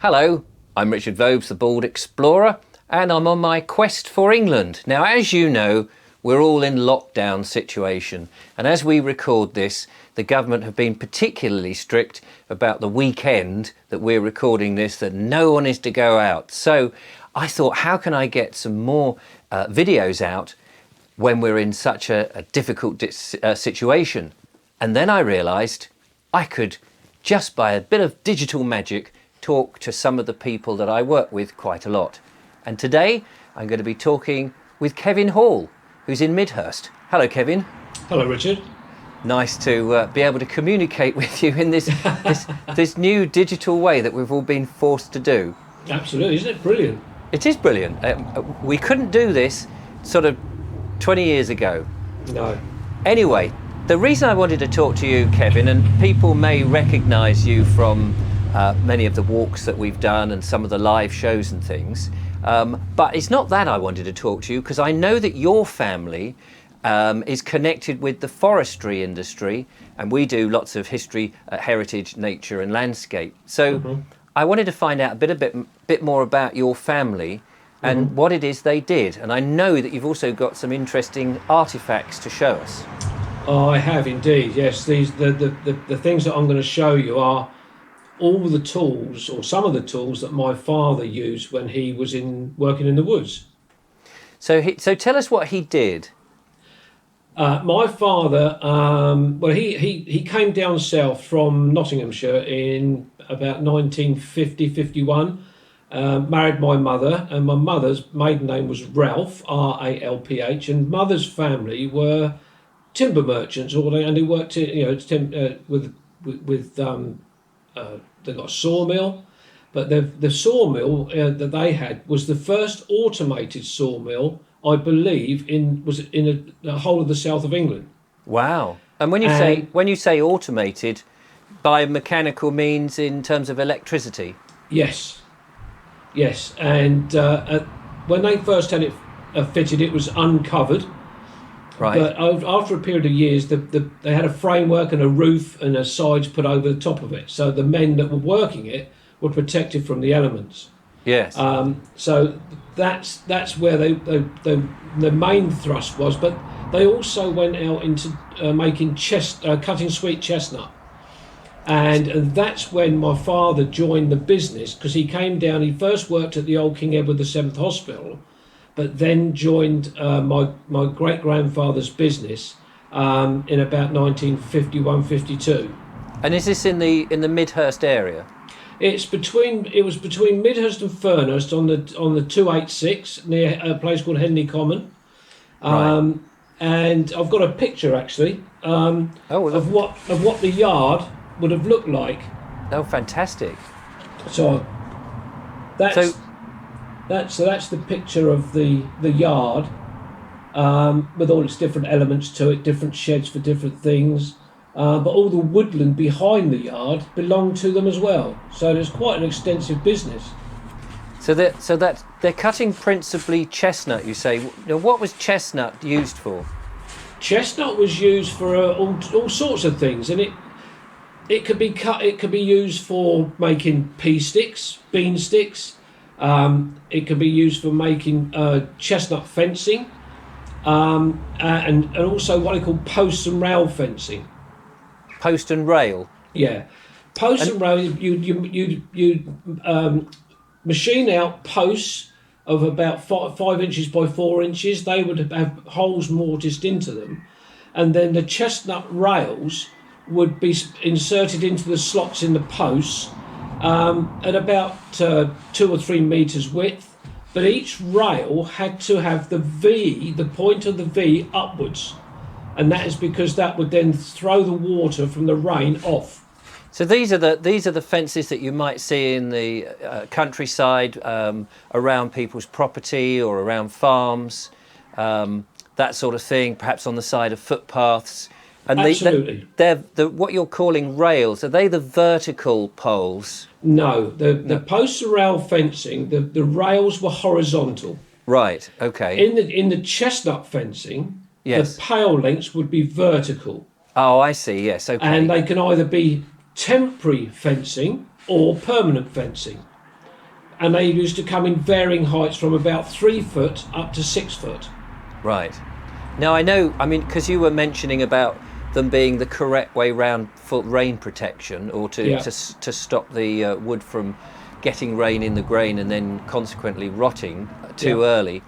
Hello, I'm Richard Vobes, the Bald Explorer, and I'm on my quest for England. Now, as you know, we're all in lockdown situation, and as we record this, the government have been particularly strict about the weekend that we're recording this, that no one is to go out. So I thought, how can I get some more videos out when we're in such a difficult situation? And then I realised I could, just by a bit of digital magic, talk to some of the people that I work with quite a lot. And today I'm going to be talking with Kevin Hall, who's in Midhurst. Hello, Kevin. Hello, Richard. Nice to be able to communicate with you in this, this new digital way that we've all been forced to do. Absolutely, isn't it brilliant? It is brilliant. We couldn't do this sort of 20 years ago. No. Anyway, the reason I wanted to talk to you, Kevin, and people may recognise you from many of the walks that we've done and some of the live shows and things. But it's not that I wanted to talk to you, because I know that your family is connected with the forestry industry, and we do lots of history, heritage, nature and landscape. So I wanted to find out a bit more about your family and what it is they did. And I know that you've also got some interesting artefacts to show us. Oh, I have indeed, yes. The things that I'm going to show you are all the tools, or some of the tools, that my father used when he was working in the woods. So tell us what he did. My father, well, he came down south from Nottinghamshire in about 1950-51, married my mother, and my mother's maiden name was Ralph, R-A-L-P-H, and mother's family were timber merchants, and they worked, they got a sawmill, but the sawmill that they had was the first automated sawmill, I believe, was in the whole of the south of England. Wow! And when you say automated, by mechanical means in terms of electricity? Yes. And when they first had it fitted, it was uncovered. Right. But after a period of years, they had a framework and a roof and a sides put over the top of it, so the men that were working it were protected from the elements. Yes. So that's where the main thrust was. But they also went out into making cutting sweet chestnut, and that's when my father joined the business, because he came down. He first worked at the old King Edward VII Hospital, but then joined my great-grandfather's business in about 1951-52. And is this in the Midhurst area? It was between Midhurst and Furnhurst on the 286 near a place called Henley Common. Right. And I've got a picture actually of what the yard would have looked like. Oh, fantastic! So that's the picture of the yard, with all its different elements to it, different sheds for different things. But all the woodland behind the yard belonged to them as well. So there's quite an extensive business. So they're cutting principally chestnut, you say. Now, what was chestnut used for? Chestnut was used for all sorts of things, and it could be cut. It could be used for making pea sticks, bean sticks. It can be used for making chestnut fencing, and also what they call post and rail fencing. Post and rail. Yeah, post and rail. You machine out posts of about 5 inches by 4 inches. They would have holes mortised into them, and then the chestnut rails would be inserted into the slots in the posts at about 2 or 3 meters width. But each rail had to have the point of the V upwards. And that is because that would then throw the water from the rain off. So these are the fences that you might see in the countryside, around people's property or around farms, that sort of thing. Perhaps on the side of footpaths. And absolutely. They're what you're calling rails. Are they the vertical poles? No, the post and rail fencing. The rails were horizontal. Right. Okay. In the chestnut fencing. Yes. The pale lengths would be vertical. Oh, I see. Yes. Okay. And they can either be temporary fencing or permanent fencing. and they used to come in varying heights from about 3 foot up to 6 foot. Right. Now I know, I mean, because you were mentioning about them being the correct way round for rain protection, or to stop the wood from getting rain in the grain and then consequently rotting too early.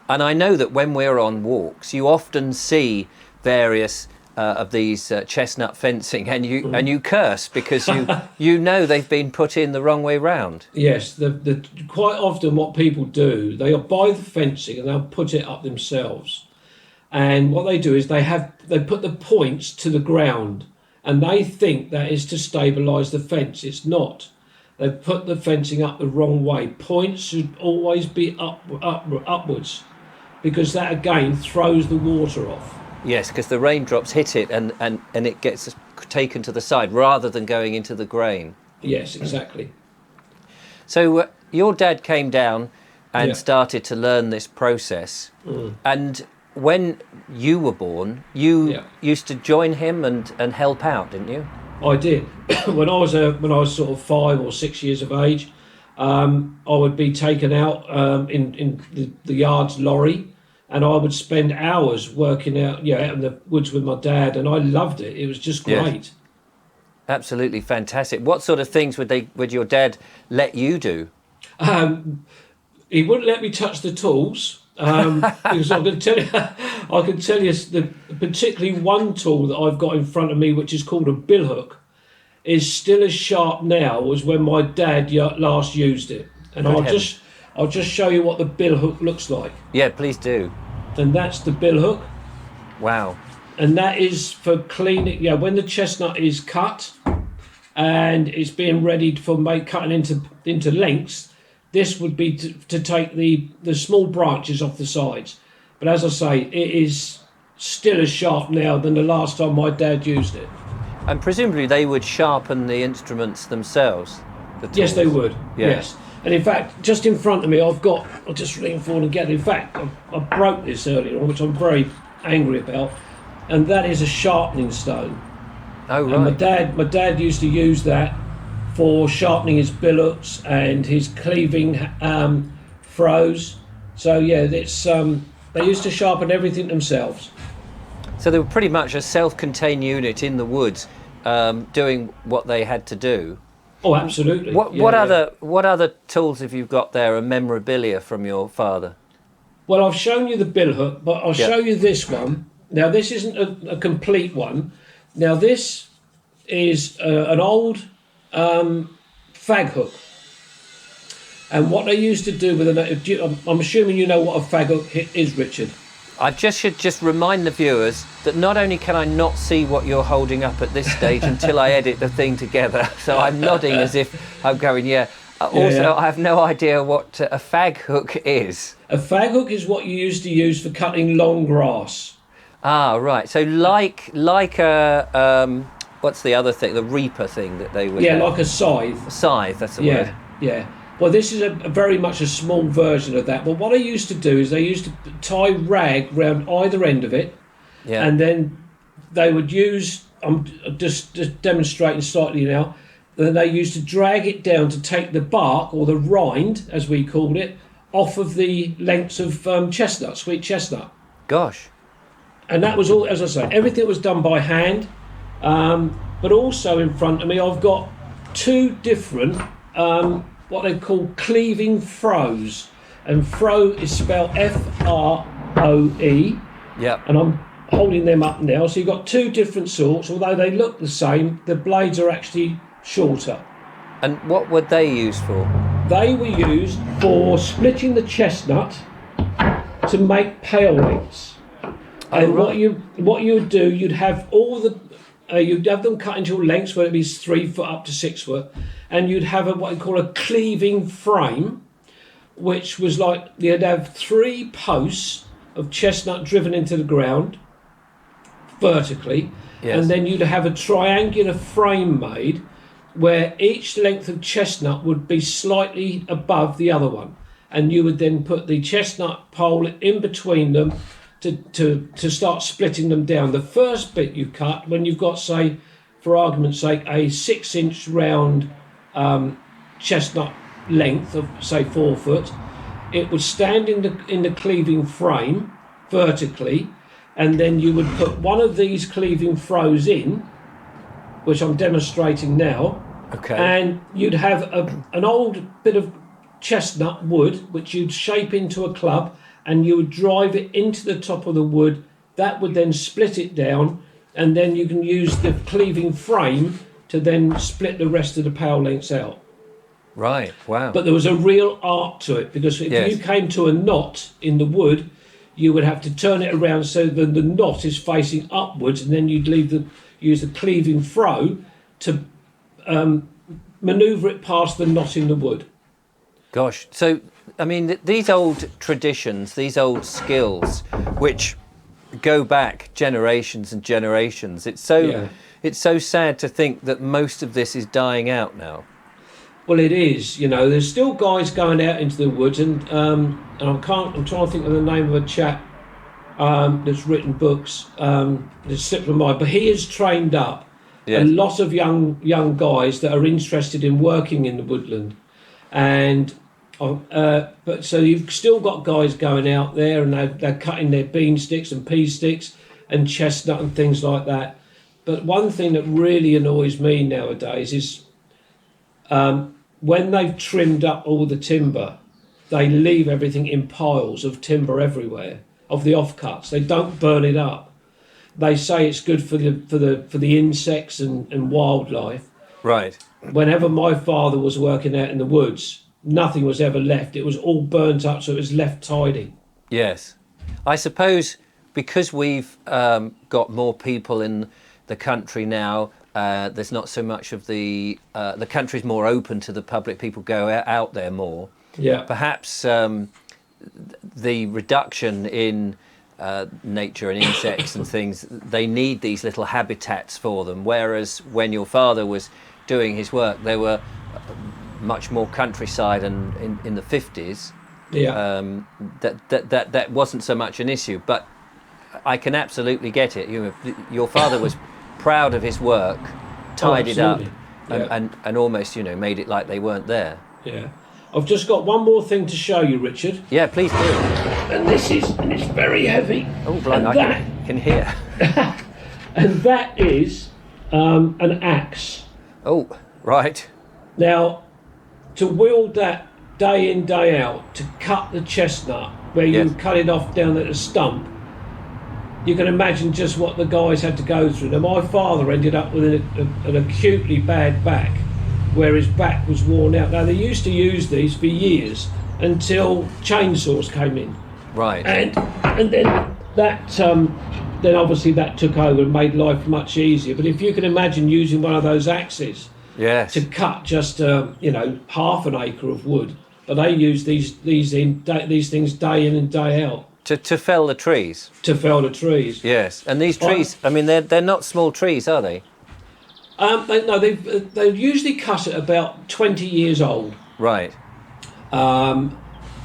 And I know that when we're on walks, you often see various of these chestnut fencing, and you curse because you know they've been put in the wrong way round. Yes, the quite often what people do, they'll buy the fencing and they'll put it up themselves. And what they do is they put the points to the ground, and they think that is to stabilise the fence. It's not. They've put the fencing up the wrong way. Points should always be upwards, because that again throws the water off. Yes, because the raindrops hit it and it gets taken to the side rather than going into the grain. Yes, exactly. So your dad came down and started to learn this process, and when you were born, you used to join him and help out, didn't you? I did. when I was sort of 5 or 6 years of age, I would be taken out in the yard's lorry, and I would spend hours working out in the woods with my dad, and I loved it. It was just great. Yes. Absolutely fantastic. What sort of things would your dad let you do? He wouldn't let me touch the tools. Because I can tell you particularly one tool that I've got in front of me, which is called a billhook, is still as sharp now as when my dad last used it. And I'll just show you what the billhook looks like. Yeah, please do. And that's the billhook. Wow. And that is for cleaning. Yeah, when the chestnut is cut and it's being readied for cutting into lengths. This would be to take the small branches off the sides. But as I say, it is still as sharp now than the last time my dad used it. And presumably they would sharpen the instruments themselves? Yes, they would. Yeah. Yes. And in fact, just in front of me, I'll just lean forward and get it. In fact, I broke this earlier on, which I'm very angry about. And that is a sharpening stone. Oh, right. And my dad used to use that for sharpening his billets and his cleaving froes. So yeah, it's they used to sharpen everything themselves. So they were pretty much a self-contained unit in the woods, doing what they had to do. Oh, absolutely. What other tools have you got there, and memorabilia from your father? Well, I've shown you the billhook, but I'll show you this one. Now, this isn't a complete one. Now, this is an old fag hook, and what they used to do with I'm assuming you know what a fag hook is, Richard. I should just remind the viewers that not only can I not see what you're holding up at this stage until I edit the thing together, so I'm nodding as if I'm going, I have no idea what a fag hook is. A fag hook is what you used to use for cutting long grass. Ah, right. So like a what's the other thing? The reaper thing that they would. Yeah, like a scythe. A scythe. That's the word. Yeah. Well, this is a very much a small version of that. But what they used to do is they used to tie rag round either end of it, and then they would use. I'm just demonstrating slightly now. Then they used to drag it down to take the bark, or the rind, as we called it, off of the lengths of chestnut, sweet chestnut. Gosh. And that was all, as I say, everything was done by hand. But also in front of me, I've got two different, what they call cleaving froes. And fro is spelled F-R-O-E. Yeah. And I'm holding them up now. So you've got two different sorts. Although they look the same, the blades are actually shorter. And what were they used for? They were used for splitting the chestnut to make pale lengths. And what you would do, you'd have you'd have them cut into lengths, whether it be 3 foot up to 6 foot, and you'd have what they call a cleaving frame, which was like you'd have 3 posts of chestnut driven into the ground vertically, and then you'd have a triangular frame made where each length of chestnut would be slightly above the other one, and you would then put the chestnut pole in between them to start splitting them down. The first bit you cut, when you've got, say, for argument's sake, a 6-inch round chestnut length of say 4 foot. It would stand in the cleaving frame vertically, and then you would put one of these cleaving throws in, which I'm demonstrating now. Okay. And you'd have an old bit of chestnut wood, which you'd shape into a club, and you would drive it into the top of the wood. That would then split it down, and then you can use the cleaving frame to then split the rest of the power lengths out. Right, wow. But there was a real art to it, because if you came to a knot in the wood, you would have to turn it around so that the knot is facing upwards, and then you'd use the cleaving throw to manoeuvre it past the knot in the wood. Gosh, so, I mean, these old traditions, these old skills, which go back generations and generations, it's so sad to think that most of this is dying out now. Well, it is. There's still guys going out into the woods, and I'm trying to think of the name of a chap that's written books. It's slipped my mind, but he has trained up a lot of young guys that are interested in working in the woodland, and but so you've still got guys going out there, and they're cutting their bean sticks and pea sticks and chestnut and things like that. But one thing that really annoys me nowadays is when they've trimmed up all the timber, they leave everything in piles of timber everywhere, of the offcuts. They don't burn it up. They say it's good for the insects and wildlife. Right. Whenever my father was working out in the woods, nothing was ever left. It was all burnt up, so it was left tidy. Yes. I suppose because we've got more people in the country now, there's not so much of the country's more open to the public. People go out there more. Yeah. Perhaps the reduction in nature and insects and things, they need these little habitats for them. Whereas when your father was doing his work, there were much more countryside, and in the 50s, that wasn't so much an issue. But I can absolutely get it. Your father was proud of his work, tied it up, and almost made it like they weren't there. Yeah. I've just got one more thing to show you, Richard. Yeah, please do. And it's very heavy. Oh, blind! I can hear. And that is an axe. Oh, right. Now, to wield that day in, day out, to cut the chestnut, where you cut it off down at the stump, you can imagine just what the guys had to go through. Now, my father ended up with an acutely bad back, where his back was worn out. Now, they used to use these for years until chainsaws came in. Right. And then that, then obviously that took over and made life much easier. But if you can imagine using one of those axes to cut just half an acre of wood, but they use these things day in and day out. To fell the trees. To fell the trees. Yes, and these trees, I mean, they're not small trees, are they? They usually cut at about 20 years old. Right.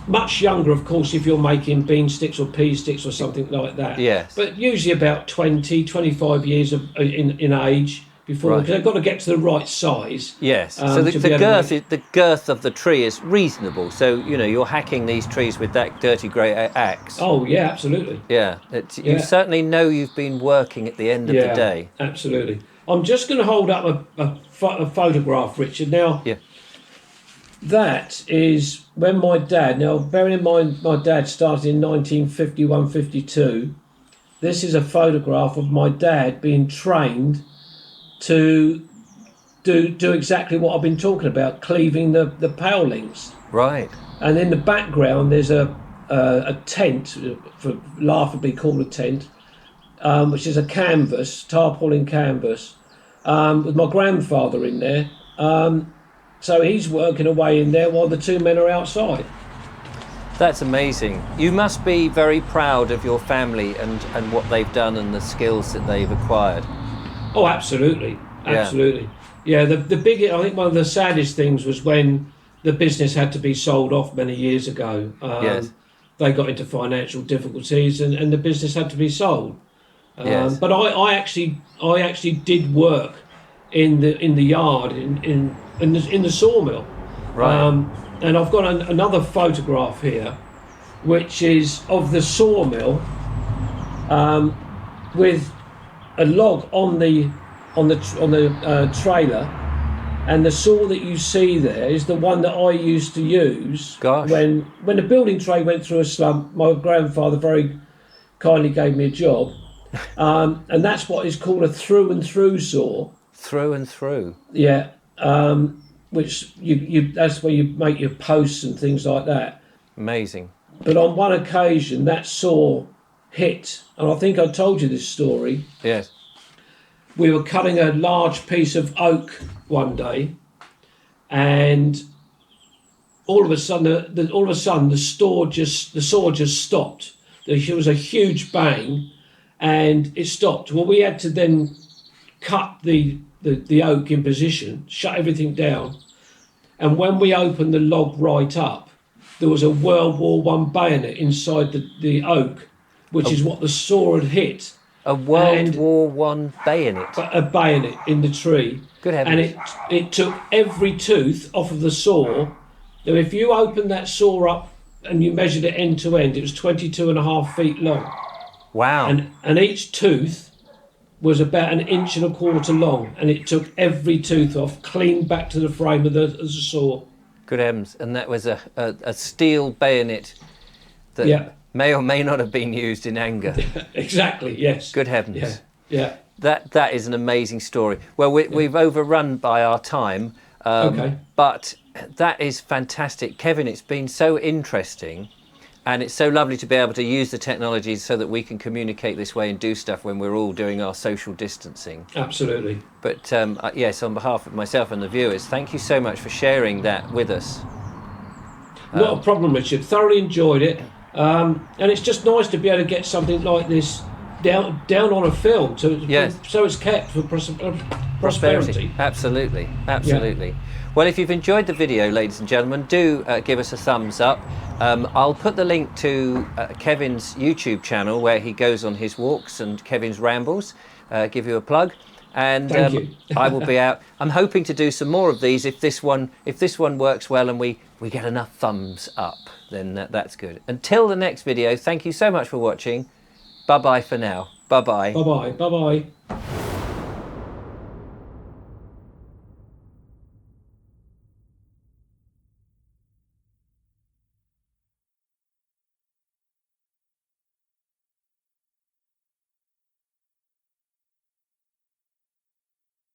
Much younger, of course, if you're making bean sticks or pea sticks or something like that. Yes. But usually about 20, 25 years in age before, because they've got to get to the right size. Yes. So the girth of the tree is reasonable. So you're hacking these trees with that dirty grey axe. Oh yeah, absolutely. Yeah. You certainly know you've been working at the end of the day. Absolutely. I'm just going to hold up a photograph, Richard. Now, that is when my dad, now bearing in mind my dad started in 1951-52, this is a photograph of my dad being trained to do exactly what I've been talking about, cleaving the powlings. Right. And in the background there's a tent, for laughably called a tent, which is a canvas, tarpaulin canvas, with my grandfather in there. So he's working away in there while the two men are outside. That's amazing. You must be very proud of your family and what they've done and the skills that they've acquired. Oh, absolutely. Absolutely. Yeah, the big, I think one of the saddest things was when the business had to be sold off many years ago. They got into financial difficulties and the business had to be sold. But I actually did work in the yard in the sawmill, Right. And I've got another photograph here, which is of the sawmill, with a log on the trailer, and the saw that you see there is the one that I used to use. Gosh. When the building trade went through a slump. My grandfather very kindly gave me a job, and that's what is called a through and through saw. Through and through. Yeah, which you that's where you make your posts and things like that. Amazing. But on one occasion, that saw hit, and I think I told you this story. Yes. We were cutting a large piece of oak one day, and all of a sudden, the saw just stopped. There was a huge bang, and it stopped. Well, we had to then cut the oak in position, shut everything down, and when we opened the log right up, there was a World War One bayonet inside the oak, which is what the saw had hit. A World War One bayonet. A bayonet in the tree. Good heavens. And it took every tooth off of the saw. Now, if you opened that saw up and you measured it end to end, it was 22.5 feet long. Wow. And each tooth was about 1.25 inches long, and it took every tooth off, clean back to the frame of the saw. Good heavens. And that was a steel bayonet that may or may not have been used in anger. Exactly, yes. Good heavens. Yeah. That is an amazing story. Well, we've overrun by our time, Okay. but that is fantastic. Kevin, it's been so interesting, and it's so lovely to be able to use the technology so that we can communicate this way and do stuff when we're all doing our social distancing. Absolutely. But yes, on behalf of myself and the viewers, thank you so much for sharing that with us. Not a problem, Richard. Thoroughly enjoyed it. And it's just nice to be able to get something like this down on a film, so it's kept for prosperity. Absolutely. Yeah. Well, if you've enjoyed the video, ladies and gentlemen, do give us a thumbs up. I'll put the link to Kevin's YouTube channel where he goes on his walks and Kevin's rambles. Give you a plug. And Thank you. I will be out. I'm hoping to do some more of these if this one works well and we get enough thumbs up, then that's good. Until the next video, thank you so much for watching. Bye bye for now. Bye bye. Bye bye. Bye bye.